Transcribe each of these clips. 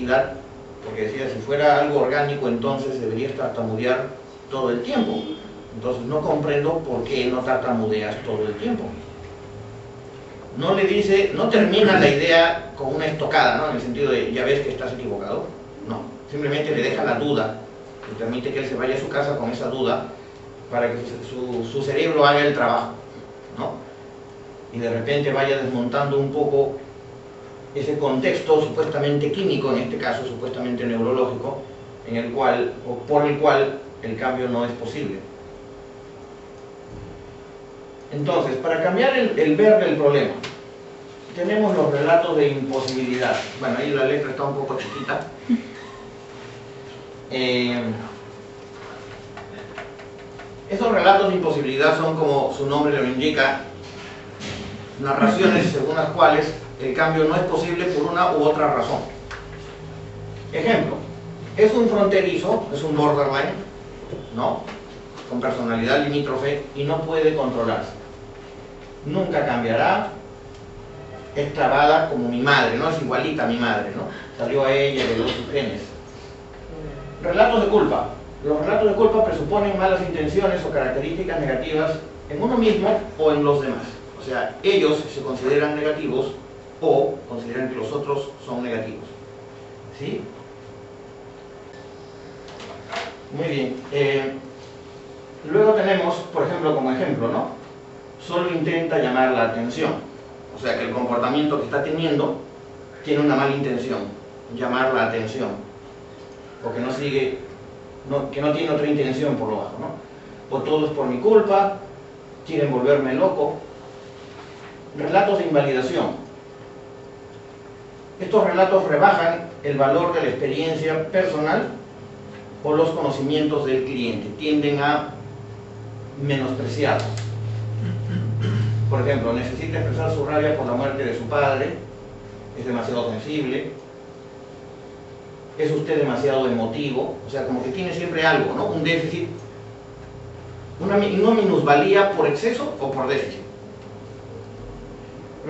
tranquilidad, porque decía, si fuera algo orgánico entonces deberías tartamudear todo el tiempo. Entonces no comprendo por qué no tartamudeas todo el tiempo. No le dice, no termina la idea con una estocada, ¿no? En el sentido de, ya ves que estás equivocado. No, simplemente le deja la duda, le permite que él se vaya a su casa con esa duda para que su cerebro haga el trabajo, ¿no? Y de repente vaya desmontando un poco ese contexto supuestamente químico, en este caso supuestamente neurológico, en el cual, o por el cual el cambio no es posible. Entonces, para cambiar el ver del problema, tenemos los relatos de imposibilidad. Bueno, ahí la letra está un poco chiquita. Esos relatos de imposibilidad son, como su nombre lo indica, narraciones según las cuales el cambio no es posible por una u otra razón. Ejemplo, es un fronterizo, es un borderline, ¿no? Con personalidad limítrofe y no puede controlarse. Nunca cambiará, es clavada como mi madre, ¿no? Es igualita a mi madre, ¿no? Salió a ella, heredó sus genes. Relatos de culpa. Los relatos de culpa presuponen malas intenciones o características negativas en uno mismo o en los demás. O sea, ellos se consideran negativos o consideran que los otros son negativos. ¿Sí? Muy bien. Luego tenemos, por ejemplo, como ejemplo, ¿no? Solo intenta llamar la atención. O sea, que el comportamiento que está teniendo tiene una mala intención, llamar la atención. O que no sigue, que no tiene otra intención por lo bajo, ¿no? O todo es por mi culpa, quieren volverme loco. Relatos de invalidación. Estos relatos rebajan el valor de la experiencia personal o los conocimientos del cliente, tienden a menospreciarlo. Por ejemplo, necesita expresar su rabia por la muerte de su padre, es demasiado sensible, es usted demasiado emotivo, o sea, como que tiene siempre algo, ¿no? Un déficit, una minusvalía por exceso o por déficit.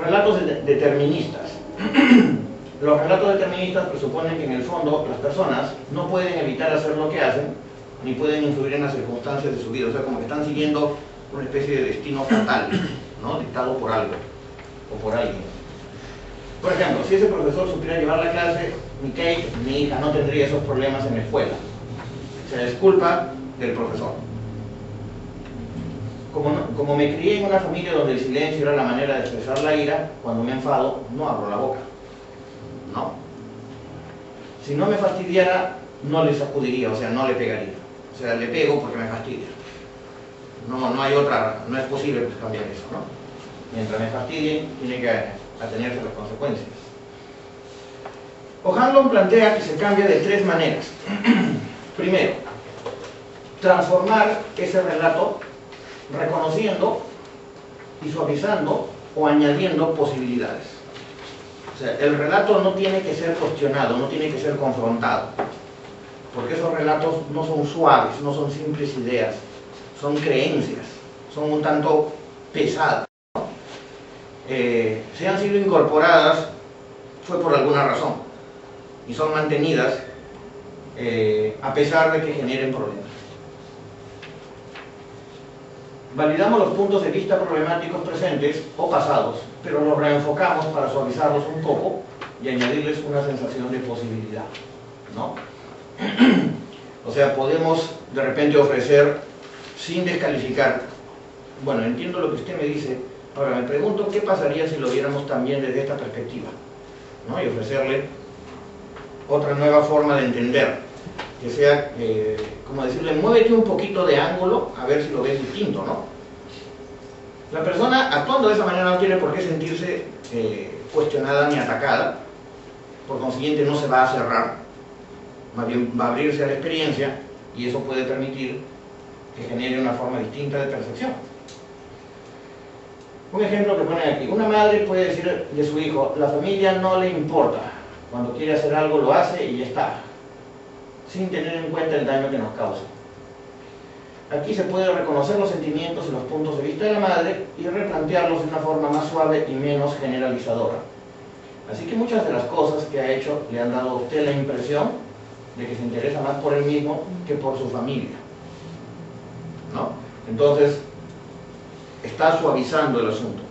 Relatos deterministas. Los relatos deterministas presuponen que en el fondo las personas no pueden evitar hacer lo que hacen, ni pueden influir en las circunstancias de su vida, o sea, como que están siguiendo una especie de destino fatal, ¿no? Dictado por algo o por alguien. Por ejemplo, si ese profesor supiera llevar la clase, mi Kate, mi hija, no tendría esos problemas en la escuela. O sea, es culpa del profesor. Como me crié en una familia donde el silencio era la manera de expresar la ira, cuando me enfado, no abro la boca. ¿No? Si no me fastidiara, no le sacudiría, o sea, no le pegaría. O sea, le pego porque me fastidia. No hay otra, no es posible pues, cambiar eso, ¿no? Mientras me fastidien, tiene que atenerse a las consecuencias. O'Hanlon plantea que se cambia de tres maneras. Primero, transformar ese relato reconociendo y suavizando o añadiendo posibilidades. O sea, el relato no tiene que ser cuestionado, no tiene que ser confrontado, porque esos relatos no son suaves, no son simples ideas, son creencias, son un tanto pesadas, ¿no? Si han sido incorporadas fue por alguna razón y son mantenidas a pesar de que generen problemas. Validamos los puntos de vista problemáticos presentes o pasados, pero los reenfocamos para suavizarlos un poco y añadirles una sensación de posibilidad, ¿no? O sea, podemos de repente ofrecer, sin descalificar, bueno, entiendo lo que usted me dice, ahora me pregunto qué pasaría si lo viéramos también desde esta perspectiva, ¿no? Y ofrecerle otra nueva forma de entender, que sea, como decirle, muévete un poquito de ángulo a ver si lo ves distinto, ¿no? La persona actuando de esa manera no tiene por qué sentirse cuestionada ni atacada, por consiguiente no se va a cerrar, más bien va a abrirse a la experiencia y eso puede permitir que genere una forma distinta de percepción. Un ejemplo que ponen aquí, una madre puede decir de su hijo, la familia no le importa, cuando quiere hacer algo lo hace y ya está, sin tener en cuenta el daño que nos causa. Aquí se puede reconocer los sentimientos y los puntos de vista de la madre y replantearlos de una forma más suave y menos generalizadora. Así que muchas de las cosas que ha hecho le han dado a usted la impresión de que se interesa más por él mismo que por su familia, ¿no? Entonces, está suavizando el asunto.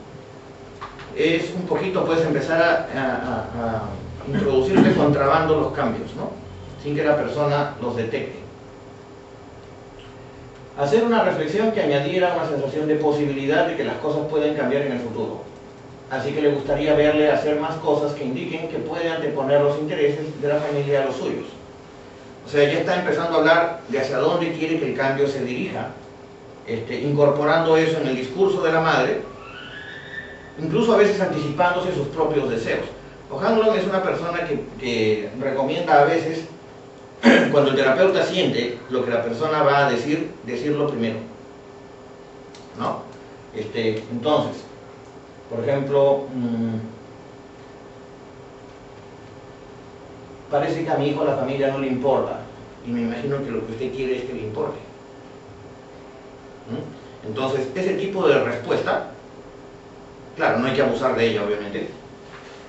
Es un poquito, pues, empezar a introducir de contrabando los cambios, ¿no? Sin que la persona los detecte. Hacer una reflexión que añadiera una sensación de posibilidad de que las cosas pueden cambiar en el futuro. Así que le gustaría verle hacer más cosas que indiquen que puede anteponer los intereses de la familia a los suyos. O sea, ya está empezando a hablar de hacia dónde quiere que el cambio se dirija, incorporando eso en el discurso de la madre, incluso a veces anticipándose sus propios deseos. O'Hanlon es una persona que recomienda a veces, cuando el terapeuta siente lo que la persona va a decir, decirlo primero, ¿no? Entonces, por ejemplo, parece que a mi hijo la familia no le importa, y me imagino que lo que usted quiere es que le importe. Entonces, ese tipo de respuesta, claro, no hay que abusar de ella, obviamente,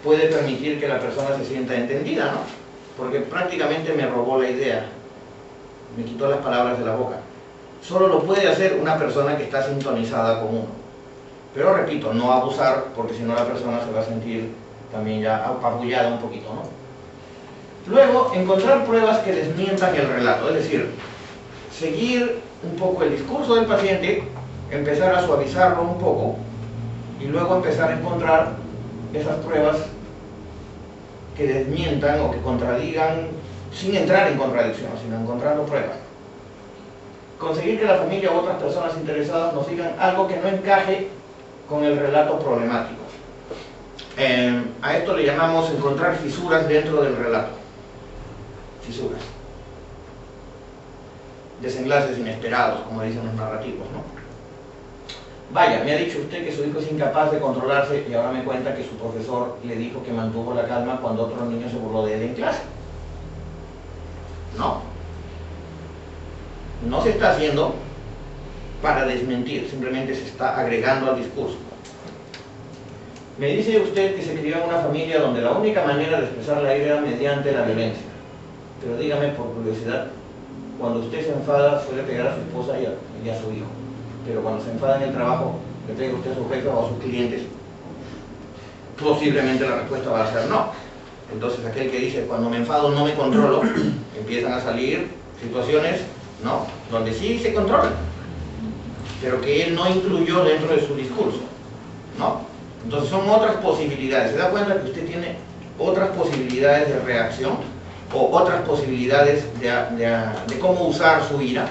puede permitir que la persona se sienta entendida, ¿no? Porque prácticamente me robó la idea, me quitó las palabras de la boca. Solo lo puede hacer una persona que está sintonizada con uno. Pero repito, no abusar, porque si no la persona se va a sentir también ya apabullada un poquito, ¿no? Luego, encontrar pruebas que desmientan el relato, es decir, seguir un poco el discurso del paciente, empezar a suavizarlo un poco, y luego empezar a encontrar esas pruebas que desmientan o que contradigan, sin entrar en contradicción, sino encontrando pruebas. Conseguir que la familia u otras personas interesadas nos digan algo que no encaje con el relato problemático. A esto le llamamos encontrar fisuras dentro del relato. Fisuras. Desenlaces inesperados, como dicen los narrativos, ¿no? Vaya, me ha dicho usted que su hijo es incapaz de controlarse y ahora me cuenta que su profesor le dijo que mantuvo la calma cuando otro niño se burló de él en clase. No. No se está haciendo para desmentir, simplemente se está agregando al discurso. Me dice usted que se crió en una familia donde la única manera de expresar la ira era mediante la violencia. Pero dígame, por curiosidad, cuando usted se enfada suele pegar a su esposa y a su hijo. Pero cuando se enfada en el trabajo, le pega usted a su jefe o a sus clientes, posiblemente la respuesta va a ser no. Entonces aquel que dice, cuando me enfado no me controlo, empiezan a salir situaciones, ¿no?, donde sí se controla, pero que él no incluyó dentro de su discurso, ¿no? Entonces son otras posibilidades. ¿Se da cuenta que usted tiene otras posibilidades de reacción o otras posibilidades de cómo usar su ira?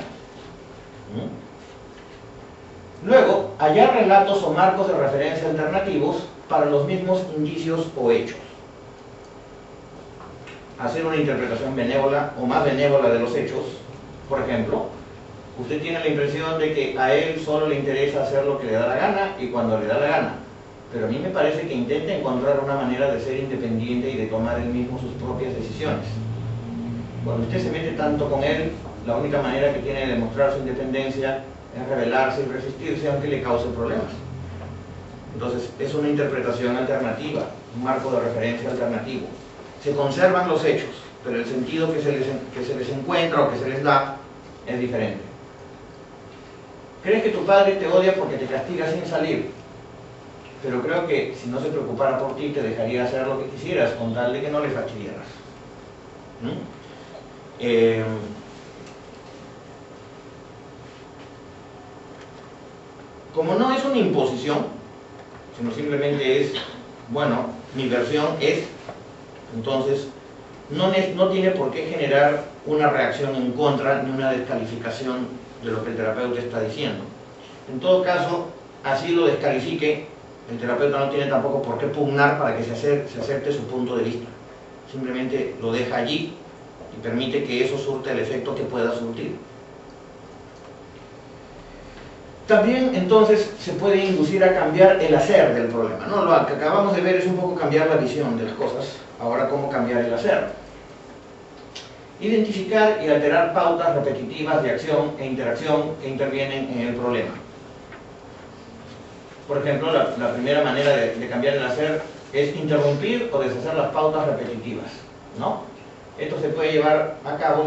Luego, hallar relatos o marcos de referencia alternativos para los mismos indicios o hechos. Hacer una interpretación benévola o más benévola de los hechos. Por ejemplo, usted tiene la impresión de que a él solo le interesa hacer lo que le da la gana y cuando le da la gana. Pero a mí me parece que intenta encontrar una manera de ser independiente y de tomar él mismo sus propias decisiones. Cuando usted se mete tanto con él, la única manera que tiene de demostrar su independencia es rebelarse y resistirse aunque le cause problemas. Entonces es una interpretación alternativa, un marco de referencia alternativo. Se conservan los hechos, pero el sentido que se les encuentra o que se les da es diferente. ¿Crees que tu padre te odia porque te castiga sin salir? Pero creo que si no se preocupara por ti te dejaría hacer lo que quisieras con tal de que no le fastidiaras. Como no es una imposición, sino simplemente es, bueno, mi versión es, entonces no tiene por qué generar una reacción en contra ni una descalificación de lo que el terapeuta está diciendo. En todo caso, así lo descalifique, el terapeuta no tiene tampoco por qué pugnar para que se acepte su punto de vista. Simplemente lo deja allí y permite que eso surta el efecto que pueda surtir. También entonces se puede inducir a cambiar el hacer del problema, ¿no? Lo que acabamos de ver es un poco cambiar la visión de las cosas. Ahora, ¿cómo cambiar el hacer? Identificar y alterar pautas repetitivas de acción e interacción que intervienen en el problema. Por ejemplo, la primera manera de cambiar el hacer es interrumpir o deshacer las pautas repetitivas, ¿no? Esto se puede llevar a cabo